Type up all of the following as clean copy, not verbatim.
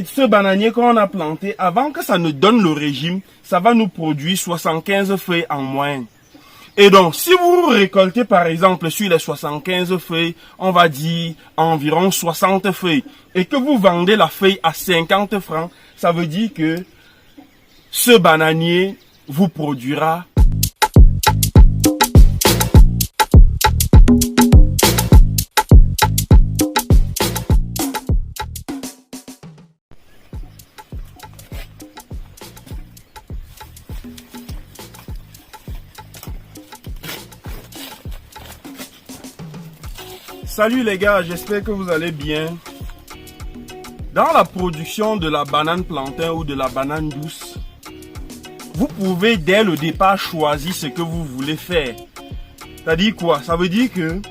ce bananier qu'on a planté, avant que ça ne donne le régime, ça va nous produire 75 feuilles en moyenne. Et donc, si vous récoltez par exemple sur les 75 feuilles, on va dire environ 60 feuilles, et que vous vendez la feuille à 50 francs, ça veut dire que ce bananier vous produira Salut les gars, j'espère que vous allez bien. Dans la production de la banane plantain ou de la banane douce, vous pouvez dès le départ choisir ce que vous voulez faire. C'est-à-dire quoi? Ça veut dire que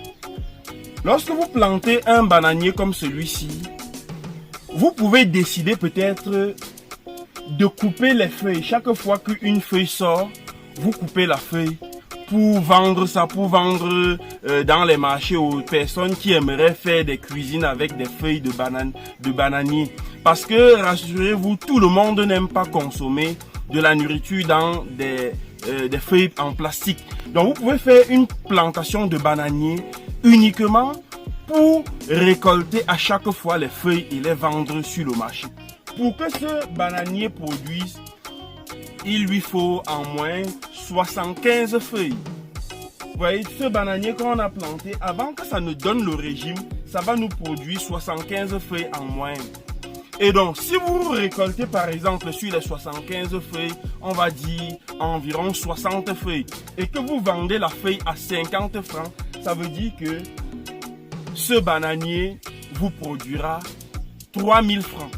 lorsque vous plantez un bananier comme celui-ci, vous pouvez décider peut-être de couper les feuilles. Chaque fois qu'une feuille sort, vous coupez la feuille pour vendre ça, pour vendre dans les marchés aux personnes qui aimeraient faire des cuisines avec des feuilles de bananier. Parce que, rassurez-vous, tout le monde n'aime pas consommer de la nourriture dans des feuilles en plastique. Donc, vous pouvez faire une plantation de bananier uniquement pour récolter à chaque fois les feuilles et les vendre sur le marché. Pour que ce bananier produise, il lui faut en moins 75 feuilles. Vous voyez, ce bananier qu'on a planté, avant que ça ne donne le régime, ça va nous produire 75 feuilles en moyenne. Et donc, si vous récoltez par exemple sur les 75 feuilles, on va dire environ 60 feuilles, et que vous vendez la feuille à 50 francs, ça veut dire que ce bananier vous produira 3000 francs.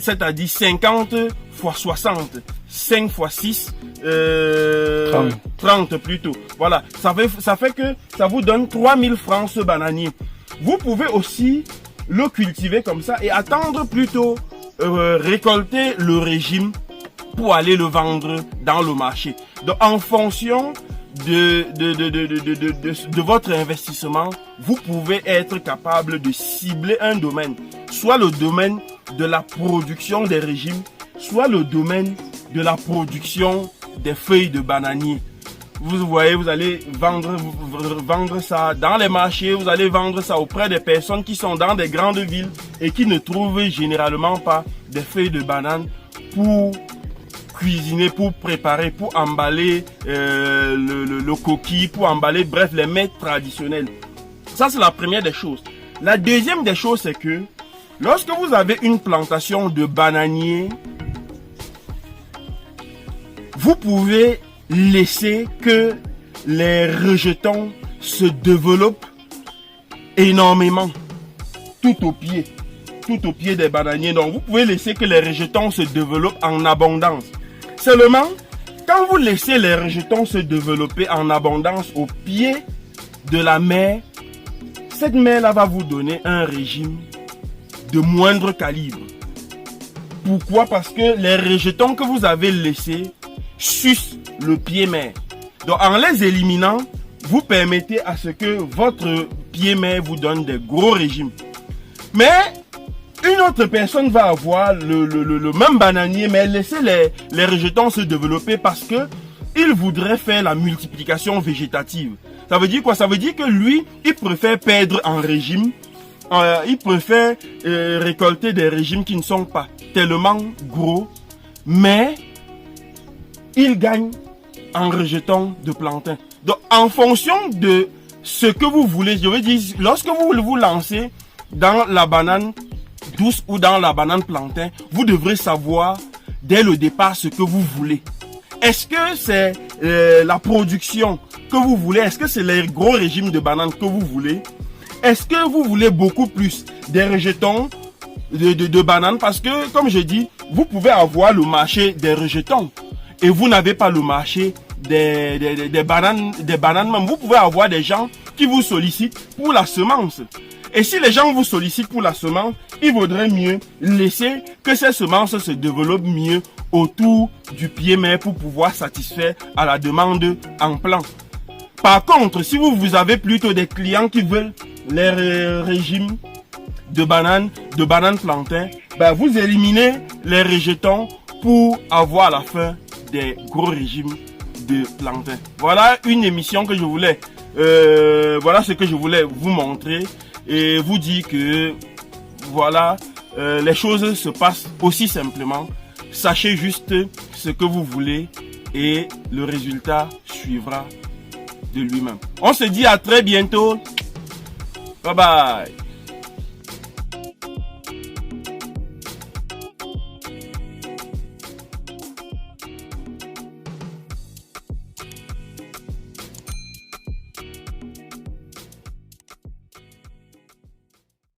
C'est-à-dire 50 fois 60, 5 fois 6, 30 plutôt. Voilà, ça fait que ça vous donne 3000 francs ce bananier. Vous pouvez aussi le cultiver comme ça et attendre plutôt récolter le régime pour aller le vendre dans le marché. Donc en fonction de votre investissement, vous pouvez être capable de cibler un domaine, soit le domaine de la production des régimes, soit le domaine de la production des feuilles de bananier. Vous voyez, vous allez vendre ça dans les marchés, vous allez vendre ça auprès des personnes qui sont dans des grandes villes et qui ne trouvent généralement pas des feuilles de banane pour cuisiner, pour préparer, pour emballer le coquille, pour emballer, bref, les mets traditionnels. Ça, c'est la première des choses. La deuxième des choses, c'est que lorsque vous avez une plantation de bananiers, vous pouvez laisser que les rejetons se développent énormément tout au pied des bananiers. Donc, vous pouvez laisser que les rejetons se développent en abondance. Seulement, quand vous laissez les rejetons se développer en abondance au pied de la mer, cette mer-là va vous donner un régime de moindre calibre. Pourquoi? Parce que les rejetons que vous avez laissés sucent le pied mer. Donc en les éliminant, vous permettez à ce que votre pied mer vous donne des gros régimes. Mais une autre personne va avoir le même bananier, mais laisser les rejetons se développer parce que il voudrait faire la multiplication végétative. Ça veut dire quoi? Ça veut dire que lui, il préfère perdre en régime. Il préfère récolter des régimes qui ne sont pas tellement gros, mais il gagne en rejetant de plantain. Donc, en fonction de ce que vous voulez, je veux dire, lorsque vous vous lancez dans la banane douce ou dans la banane plantain, vous devrez savoir dès le départ ce que vous voulez. Est-ce que c'est la production que vous voulez? Est-ce que c'est les gros régimes de banane que vous voulez? Est-ce que vous voulez beaucoup plus des rejetons de bananes? Parce que, comme je dis, vous pouvez avoir le marché des rejetons et vous n'avez pas le marché des bananes même. Vous pouvez avoir des gens qui vous sollicitent pour la semence. Et si les gens vous sollicitent pour la semence, il vaudrait mieux laisser que ces semences se développent mieux autour du pied mer pour pouvoir satisfaire à la demande en plan. Par contre, si vous avez plutôt des clients qui veulent les régimes de bananes plantains, ben vous éliminez les rejetons pour avoir à la fin des gros régimes de plantains. Voilà une émission que je voulais, voilà ce que je voulais vous montrer et vous dire que voilà, les choses se passent aussi simplement. Sachez juste ce que vous voulez et le résultat suivra de lui-même. On se dit à très bientôt. Bye bye.